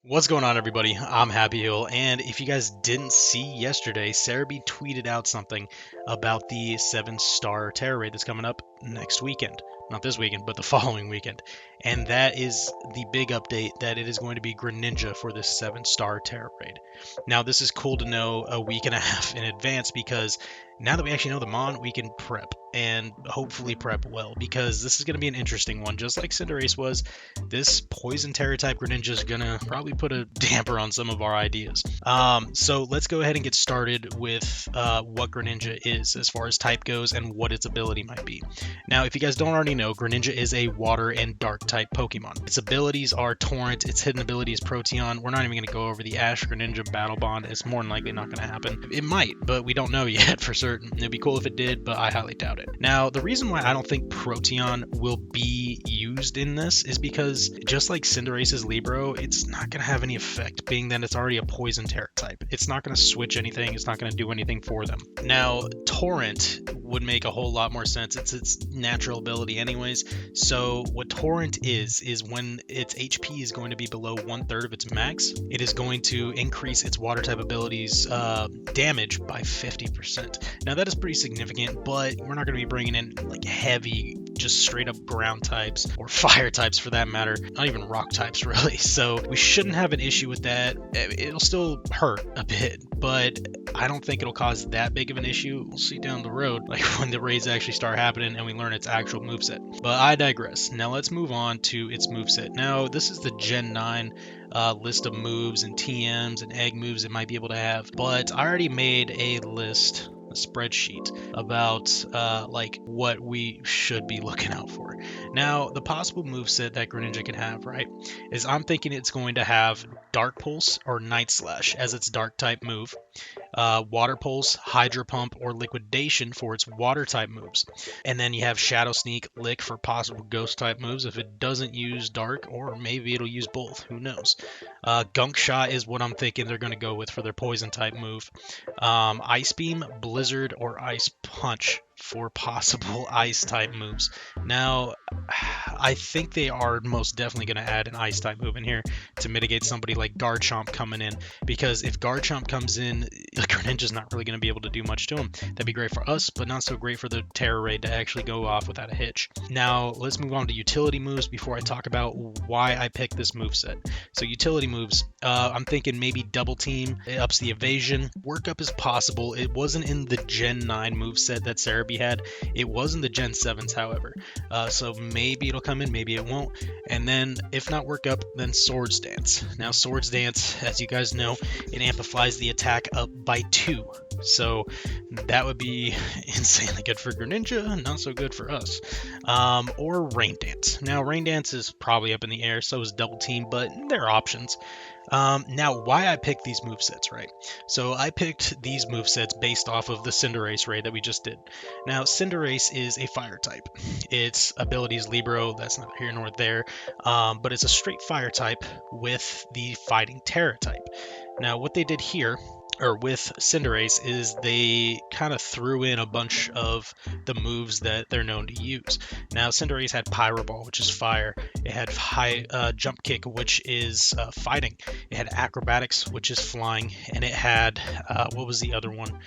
What's going on, everybody? I'm Happy Hill, and if you guys didn't see yesterday, Cerebi tweeted out something about the 7-star Tera raid that's coming up next weekend. Not this weekend, but the following weekend. And that is the big update that it is going to be Greninja for this 7-star Tera raid. Now, this is cool to know a week and a half in advance because now that we actually know the Mon, we can prep and hopefully prep well because this is going to be an interesting one. Just like Cinderace was, this Poison Terra type Greninja is going to probably put a damper on some of our ideas. So let's go ahead and get started with what Greninja is as far as type goes and what its ability might be. Now, if you guys don't already know, Greninja is a water and dark type Pokemon. Its abilities are Torrent, its hidden ability is Proteon. We're not even going to go over the Ash Greninja battle bond. It's more than likely not going to happen. It might, but we don't know yet for certain. It'd be cool if it did, but I highly doubt it. Now, the reason why I don't think Proteon will be used in this is because just like Cinderace's Libero, it's not going to have any effect, being that it's already a Poison Terra type. It's not going to switch anything. It's not going to do anything for them. Now, Torrent would make a whole lot more sense. It's its natural ability anyways. So what Torrent is when its HP is going to be below 1/3 of its max, it is going to increase its water type abilities damage by 50%. Now that is pretty significant, but we're not going to be bringing in like heavy, just straight up ground types or fire types for that matter, not even rock types really. So we shouldn't have an issue with that. It'll still hurt a bit, but I don't think it'll cause that big of an issue. We'll see down the road, like when the raids actually start happening and we learn its actual moveset. But I digress. Now let's move on to its moveset. Now this is the Gen 9 list of moves and TMs and egg moves it might be able to have, but I already made a list, a spreadsheet about like what we should be looking out for. Now, the possible moveset that Greninja can have, right, is I'm thinking it's going to have Dark Pulse or Night Slash as its dark type move, Water Pulse, Hydro Pump, or Liquidation for its water type moves, and then you have Shadow Sneak, Lick for possible ghost type moves if it doesn't use dark, or maybe it'll use both, who knows. Gunk Shot is what I'm thinking they're going to go with for their poison type move. Ice Beam, Blizzard, or Ice Punch for possible ice type moves. Now, I think they are most definitely going to add an ice type move in here to mitigate somebody like Garchomp coming in, because if Garchomp comes in, Greninja's not really going to be able to do much to him. That'd be great for us, but not so great for the Tera raid to actually go off without a hitch. Now, let's move on to utility moves before I talk about why I picked this moveset. So utility moves, I'm thinking maybe Double Team, it ups the evasion. Work Up is possible. It wasn't in the Gen 9 moveset that Cerebi had. It was in the Gen 7s, however. So maybe it'll come in, maybe it won't. And then, if not Work Up, then Swords Dance. Now, Swords Dance, as you guys know, it amplifies the attack up by 2. So that would be insanely good for Greninja, not so good for us. Or Rain Dance. Now, Rain Dance is probably up in the air, so is Double Team, but there are options. Now, why I picked these movesets, right? So I picked these movesets based off of the Cinderace raid that we just did. Now, Cinderace is a fire type. Its ability is Libero, that's neither here nor there, but it's a straight fire type with the fighting Tera type. Now, what they did here, or with Cinderace, is they kind of threw in a bunch of the moves that they're known to use. Now, Cinderace had Pyro Ball, which is fire. It had high Jump Kick, which is fighting. It had Acrobatics, which is flying. And it had, what was the other one?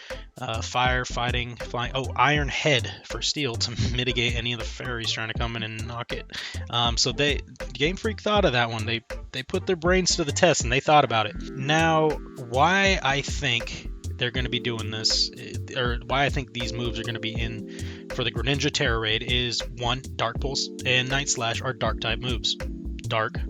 Fire, fighting, flying. Oh, Iron Head for steel to mitigate any of the fairies trying to come in and knock it. So Game Freak thought of that one. They put their brains to the test and they thought about it. Now, why I think they're going to be doing this, or why I think these moves are going to be in for the Greninja Tera raid is, 1, Dark Pulse and Night Slash are dark type moves. Dark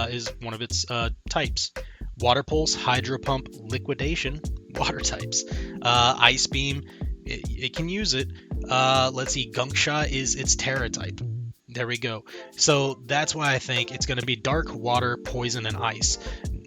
is one of its types. Water Pulse, Hydro Pump, Liquidation, water types. Ice Beam, it can use it. Let's see, Gunk Shot is its Tera type. There we go. So that's why I think it's going to be dark, water, poison, and ice.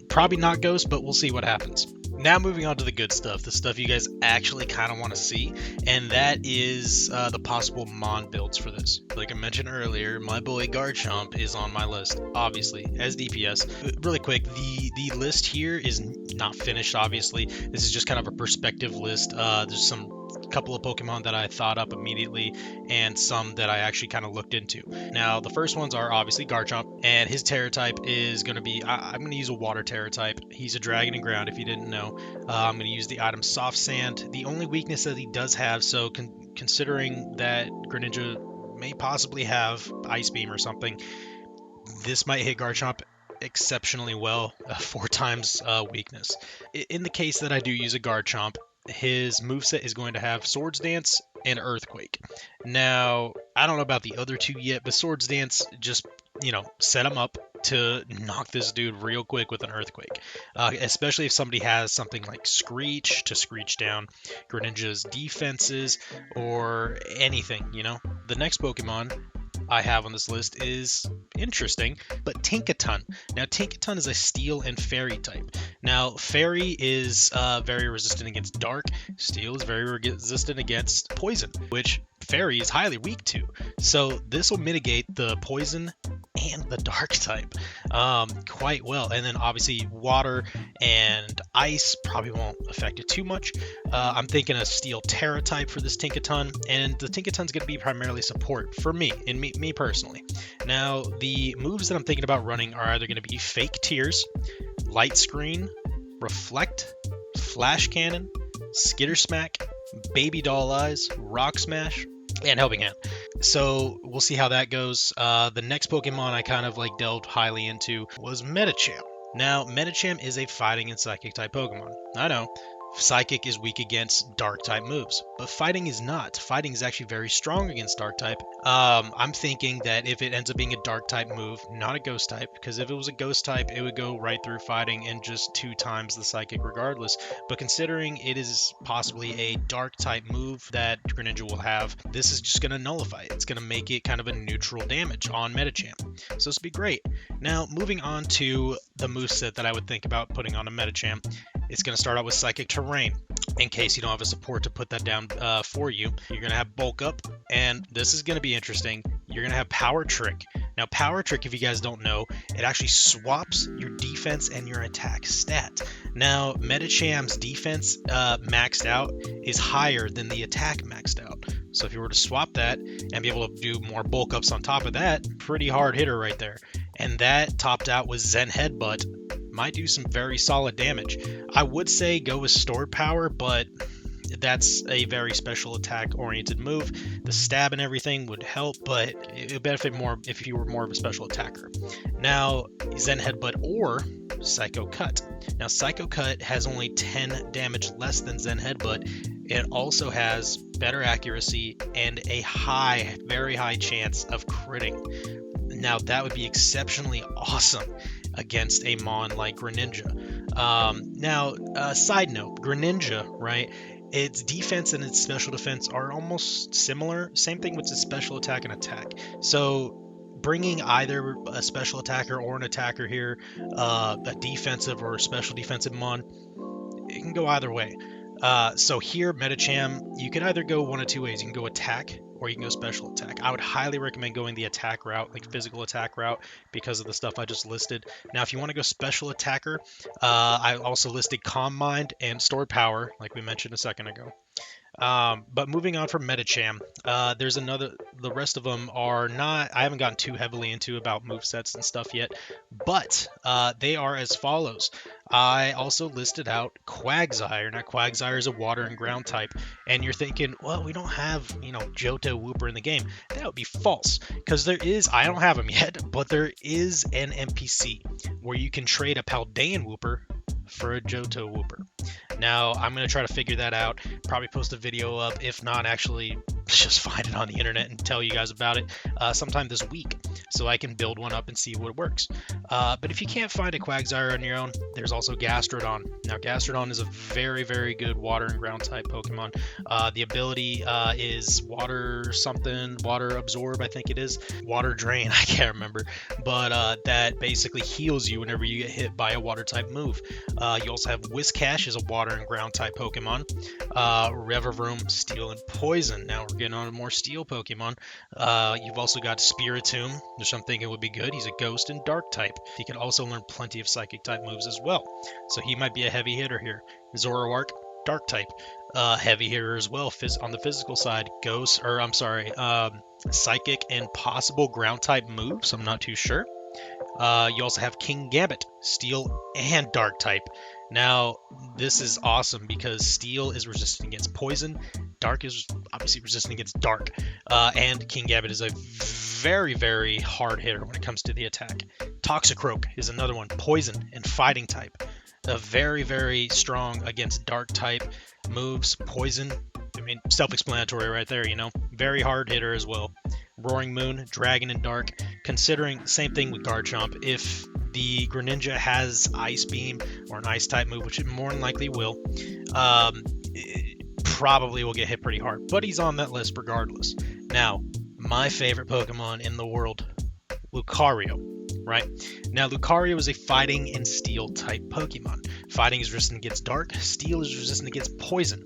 Probably not ghost, but we'll see what happens. Now moving on to the good stuff, the stuff you guys actually kind of want to see, and that is the possible Mon builds for this. Like I mentioned earlier, my boy Garchomp is on my list, obviously, as DPS. Really quick, the list here is not finished, obviously. This is just kind of a perspective list. There's some a couple of Pokemon that I thought up immediately, and some that I actually kind of looked into. Now, the first ones are obviously Garchomp, and his Tera type is going to be, I'm going to use a Water Tera type. He's a Dragon and Ground, if you didn't know. I'm going to use the item Soft Sand. The only weakness that he does have, so considering that Greninja may possibly have Ice Beam or something, this might hit Garchomp exceptionally well, 4 times weakness. In the case that I do use a Garchomp, his moveset is going to have Swords Dance and Earthquake. Now, I don't know about the other two yet, but Swords Dance just, set him up to knock this dude real quick with an Earthquake. Especially if somebody has something like Screech to screech down Greninja's defenses or anything, The next Pokemon I have on this list is interesting, but Tinkaton. Now, Tinkaton is a Steel and Fairy type. Now, Fairy is very resistant against Dark. Steel is very resistant against Poison, which Fairy is highly weak to. So this will mitigate the Poison and the Dark type quite well. And then obviously Water and Ice probably won't affect it too much. I'm thinking a Steel Tera type for this Tinkaton, and the Tinkaton's going to be primarily support for me, me personally. Now, the moves that I'm thinking about running are either going to be Fake Tears, Light Screen, Reflect, Flash Cannon, Skitter Smack, Baby Doll Eyes, Rock Smash, and Helping Hand. So we'll see how that goes. The next Pokemon I kind of delved highly into was Medicham. Now, Medicham is a fighting and psychic type Pokemon. I know, Psychic is weak against Dark type moves, but Fighting is not. Fighting is actually very strong against Dark type. I'm thinking that if it ends up being a Dark type move, not a Ghost type, because if it was a Ghost type, it would go right through Fighting and just 2 times the Psychic regardless. But considering it is possibly a Dark type move that Greninja will have, this is just going to nullify it. It's going to make it kind of a neutral damage on Medicham. So this would be great. Now, moving on to the moveset that I would think about putting on a Medicham. It's going to start out with Psychic Terrain. In case you don't have a support to put that down for you, you're going to have Bulk Up, and this is going to be interesting. You're going to have Power Trick. Now, Power Trick, if you guys don't know, it actually swaps your defense and your attack stat. Now, Medicham's defense maxed out is higher than the attack maxed out. So if you were to swap that and be able to do more Bulk Ups on top of that, pretty hard hitter right there. And that topped out with Zen Headbutt. Might do some very solid damage. I would say go with Stored Power, but that's a very special attack oriented move. The stab and everything would help, but it would benefit more if you were more of a special attacker. Now, Zen Headbutt or Psycho Cut. Now, Psycho Cut has only 10 damage less than Zen Headbutt. It also has better accuracy and a very high chance of critting. Now, that would be exceptionally awesome against a Mon like Greninja. Side note, Greninja, right? Its defense and its special defense are almost similar. Same thing with its special attack and attack. So bringing either a special attacker or an attacker here, a defensive or a special defensive Mon, it can go either way. So here, Medicham, you can either go one of 2 ways. You can go attack or you can go special attack. I would highly recommend going the attack route, like physical attack route, because of the stuff I just listed. Now, if you want to go special attacker, I also listed Calm Mind and Stored Power, like we mentioned a second ago. But moving on from Medicham, there's the rest of them are not, I haven't gotten too heavily into about movesets and stuff yet, but they are as follows. I also listed out Quagsire. Now, Quagsire is a water and ground type, and you're thinking, well, we don't have, Johto Wooper in the game. That would be false, because I don't have him yet, but there is an NPC where you can trade a Paldean Wooper for a Johto Wooper. Now, I'm going to try to figure that out, probably post a video up, if not actually just find it on the internet and tell you guys about it sometime this week, so I can build one up and see what works. But if you can't find a Quagsire on your own, there's also Gastrodon. Now, Gastrodon is a very, very good water and ground type Pokemon. The ability is water something, water absorb, I think it is, water drain, I can't remember, but that basically heals you whenever you get hit by a water type move. You also have Whiscash is a water and ground type Pokemon. Revavroom, Steel and Poison. Now we're getting on to more Steel Pokemon. You've also got Spiritomb, which I'm thinking would be good. He's a Ghost and Dark type. He can also learn plenty of Psychic type moves as well, so he might be a heavy hitter here. Zoroark, Dark type. Heavy hitter as well. On the physical side, Ghost, or I'm sorry, Psychic and possible ground type moves. I'm not too sure. You also have King Gambit, Steel and Dark type. Now, this is awesome because Steel is resistant against Poison, Dark is obviously resistant against Dark, and King Gambit is a very, very hard hitter when it comes to the attack. Toxicroak is another one, Poison and Fighting type. Very, very strong against Dark type moves. Poison, I mean, self-explanatory right there, you know. Very hard hitter as well. Roaring Moon, Dragon and Dark. Considering, same thing with Garchomp, if the Greninja has Ice Beam or an Ice type move, which it more than likely will, it probably will get hit pretty hard. But he's on that list regardless. Now, my favorite Pokemon in the world, Lucario. Right? Now, Lucario is a Fighting and Steel type Pokemon. Fighting is resistant against Dark. Steel is resistant against Poison.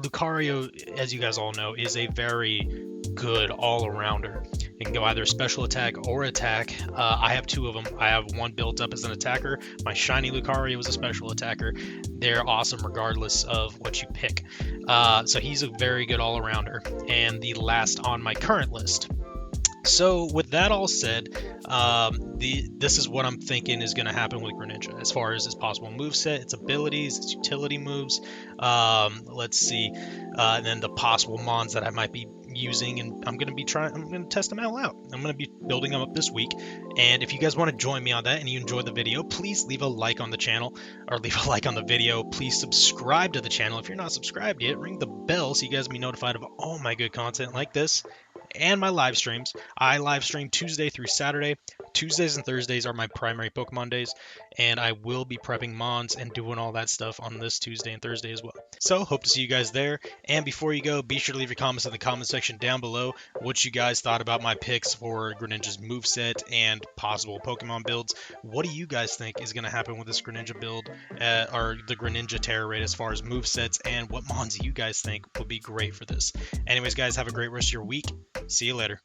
Lucario, as you guys all know, is a very good all-arounder. It can go either special attack or attack. I have two of them. I have one built up as an attacker. My shiny Lucario is a special attacker. They're awesome regardless of what you pick. So he's a very good all-arounder. And the last on my current list. So with that all said, this is what I'm thinking is going to happen with Greninja as far as its possible moveset, its abilities, its utility moves. Let's see, and then the possible mons that I might be using, and I'm going to test them all out. I'm going to be building them up this week. And if you guys want to join me on that and you enjoy the video, please leave a like on the channel or leave a like on the video. Please subscribe to the channel. If you're not subscribed yet, ring the bell so you guys be notified of all my good content like this and my live streams. I live stream Tuesday through Saturday. Tuesdays and Thursdays are my primary Pokemon days, and I will be prepping Mons and doing all that stuff on this Tuesday and Thursday as well. So, hope to see you guys there. And before you go, be sure to leave your comments in the comment section down below what you guys thought about my picks for Greninja's moveset and possible Pokemon builds. What do you guys think is going to happen with this Greninja build, or the Greninja Tera raid as far as movesets, and what Mons you guys think would be great for this? Anyways, guys, have a great rest of your week. See you later.